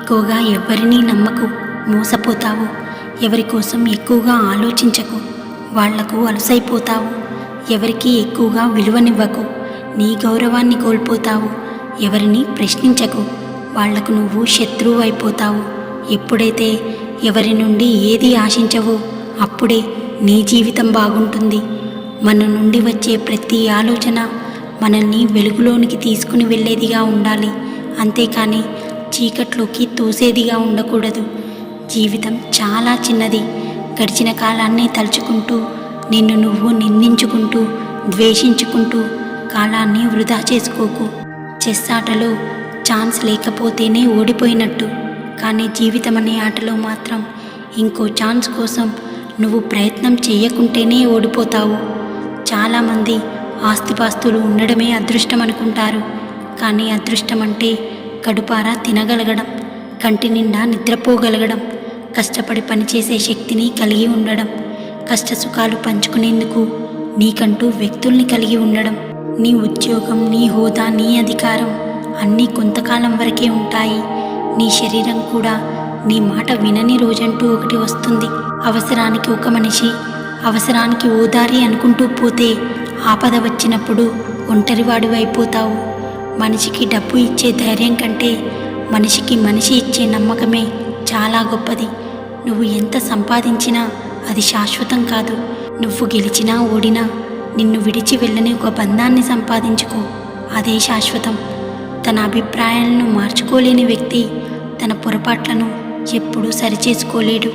ఎక్కువగా ఎవరినీ నమ్మకు, మోసపోతావు. ఎవరి కోసం ఎక్కువగా ఆలోచించకు, వాళ్లకు అలసైపోతావు. ఎవరికి ఎక్కువగా విలువనివ్వకు, నీ గౌరవాన్ని కోల్పోతావు. ఎవరిని ప్రశ్నించకు, వాళ్లకు నువ్వు శత్రువు అయిపోతావు. ఎప్పుడైతే ఎవరి నుండి ఏది ఆశించవో అప్పుడే నీ జీవితం బాగుంటుంది. మన నుండి వచ్చే ప్రతి ఆలోచన మనల్ని వెలుగులోనికి తీసుకుని వెళ్ళేదిగా ఉండాలి, అంతేకాని చీకట్లోకి తోసేదిగా ఉండకూడదు. జీవితం చాలా చిన్నది. గడిచిన కాలాన్ని తలుచుకుంటూ నిన్ను నువ్వు నిందించుకుంటూ ద్వేషించుకుంటూ కాలాన్ని వృధా చేసుకోకు. చెస్ ఆటలో ఛాన్స్ లేకపోతేనే ఓడిపోయినట్టు, కానీ జీవితం అనే ఆటలో మాత్రం ఇంకో ఛాన్స్ కోసం నువ్వు ప్రయత్నం చేయకుంటేనే ఓడిపోతావు. చాలామంది ఆస్తిపాస్తులు ఉండడమే అదృష్టం అనుకుంటారు, కానీ అదృష్టం అంటే కడుపారా తినగలగడం, కంటి నిండా నిద్రపోగలగడం, కష్టపడి పనిచేసే శక్తిని కలిగి ఉండడం, కష్టసుఖాలు పంచుకునేందుకు నీకంటూ వ్యక్తుల్ని కలిగి ఉండడం. నీ ఉద్యోగం, నీ హోదా, నీ అధికారం అన్నీ కొంతకాలం వరకే ఉంటాయి. నీ శరీరం కూడా నీ మాట వినని రోజంటూ ఒకటి వస్తుంది. అవసరానికి ఒక మనిషి, అవసరానికి ఓదారి అనుకుంటూ పోతే ఆపద వచ్చినప్పుడు ఒంటరివాడు అయిపోతావు. మనిషికి డబ్బు ఇచ్చే ధైర్యం కంటే మనిషికి మనిషి ఇచ్చే నమ్మకమే చాలా గొప్పది. నువ్వు ఎంత సంపాదించినా అది శాశ్వతం కాదు. నువ్వు గెలిచినా ఓడినా నిన్ను విడిచి వెళ్ళని ఒక బంధాన్ని సంపాదించుకో, అదే శాశ్వతం. తన అభిప్రాయాలను మార్చుకోలేని వ్యక్తి తన పొరపాట్లను ఎప్పుడూ సరిచేసుకోలేడు.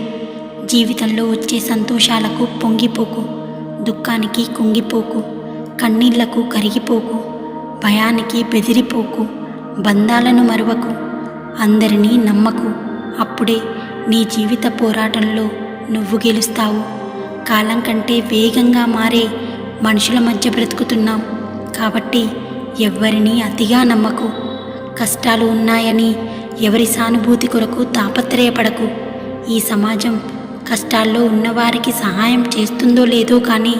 జీవితంలో వచ్చే సంతోషాలకు పొంగిపోకు, దుఃఖానికి కుంగిపోకు, కన్నీళ్లకు కరిగిపోకు, భయానికి బెదిరిపోకు, బంధాలను మరువకు, అందరినీ నమ్మకు. అప్పుడే నీ జీవిత పోరాటంలో నువ్వు గెలుస్తావు. కాలం కంటే వేగంగా మారే మనుషుల మధ్య బ్రతుకుతున్నాం కాబట్టి ఎవ్వరినీ అతిగా నమ్మకు. కష్టాలు ఉన్నాయని ఎవరి సానుభూతి కొరకు తాపత్రయపడకు. ఈ సమాజం కష్టాల్లో ఉన్నవారికి సహాయం చేస్తుందో లేదో కానీ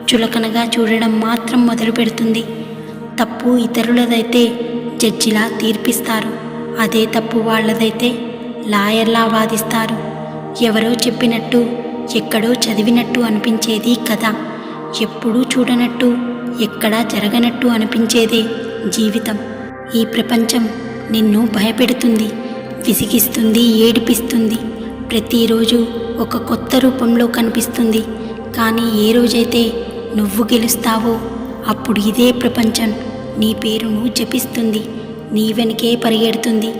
చులకనగా చూడడం మాత్రం మొదలు పెడుతుంది. తప్పు ఇతరులదైతే జడ్జిలా తీర్పిస్తారు, అదే తప్పు వాళ్ళదైతే లాయర్లా వాదిస్తారు. ఎవరో చెప్పినట్టు, ఎక్కడో చదివినట్టు అనిపించేది కథ. ఎప్పుడూ చూడనట్టు, ఎక్కడా జరగనట్టు అనిపించేదే జీవితం. ఈ ప్రపంచం నిన్ను భయపెడుతుంది, విసిగిస్తుంది, ఏడిపిస్తుంది. ప్రతిరోజు ఒక కొత్త రూపంలో కనిపిస్తుంది. కానీ ఏ రోజైతే నువ్వు గెలుస్తావో అప్పుడు ఇదే ప్రపంచం నీ పేరును జపిస్తుంది, నీ వెనకే పరిగెడుతుంది.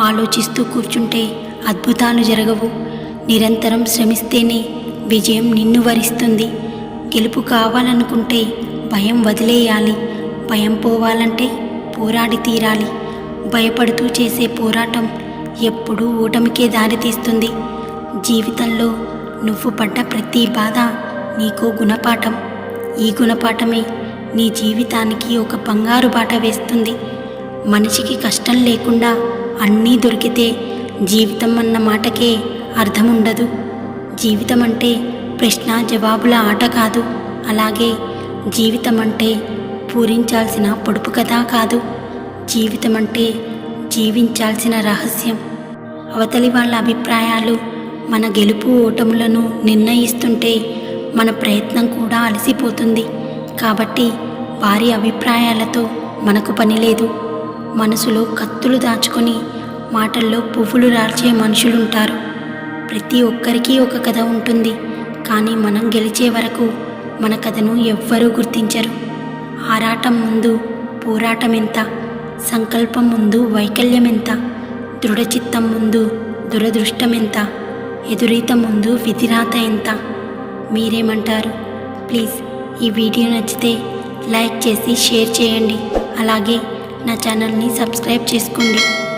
ఆలోచిస్తూ కూర్చుంటే అద్భుతాలు జరగవు. నిరంతరం శ్రమిస్తేనే విజయం నిన్ను వరిస్తుంది. గెలుపు కావాలనుకుంటే భయం వదిలేయాలి, భయం పోవాలంటే పోరాడి తీరాలి. భయపడుతూ చేసే పోరాటం ఎప్పుడూ ఓటమికే దారితీస్తుంది. జీవితంలో నువ్వు పడ్డ ప్రతి బాధ నీకో గుణపాఠం. ఈ గుణపాఠమే నీ జీవితానికి ఒక బంగారు బాట వేస్తుంది. మనిషికి కష్టం లేకుండా అన్నీ దొరికితే జీవితం అన్న మాటకే అర్థం ఉండదు. జీవితం అంటే ప్రశ్న జవాబుల ఆట కాదు. అలాగే జీవితం అంటే పూరించాల్సిన పొడుపు కథ కాదు. జీవితం అంటే జీవించాల్సిన రహస్యం. అవతలి వాళ్ళ అభిప్రాయాలు మన గెలుపు ఓటములను నిర్ణయిస్తుంటే మన ప్రయత్నం కూడా అలసిపోతుంది. కాబట్టి వారి అభిప్రాయాలతో మనకు పని లేదు. మనసులో కత్తులు దాచుకొని మాటల్లో పువ్వులు రాల్చే మనుషులుంటారు. ప్రతి ఒక్కరికి ఒక కథ ఉంటుంది, కానీ మనం గెలిచే వరకు మన కథను ఎవ్వరూ గుర్తించరు. ఆరాటం ముందు పోరాటం ఎంత, సంకల్పం ముందు వైకల్యం ఎంత, దృఢచిత్తం ముందు దురదృష్టం ఎంత, ఎదురీత ముందు విధిరాత ఎంత. మీరేమంటారు? ప్లీజ్ ఈ వీడియో నచ్చితే లైక్ చేసి షేర్ చేయండి. అలాగే నా ఛానల్ని సబ్స్క్రైబ్ చేసుకోండి.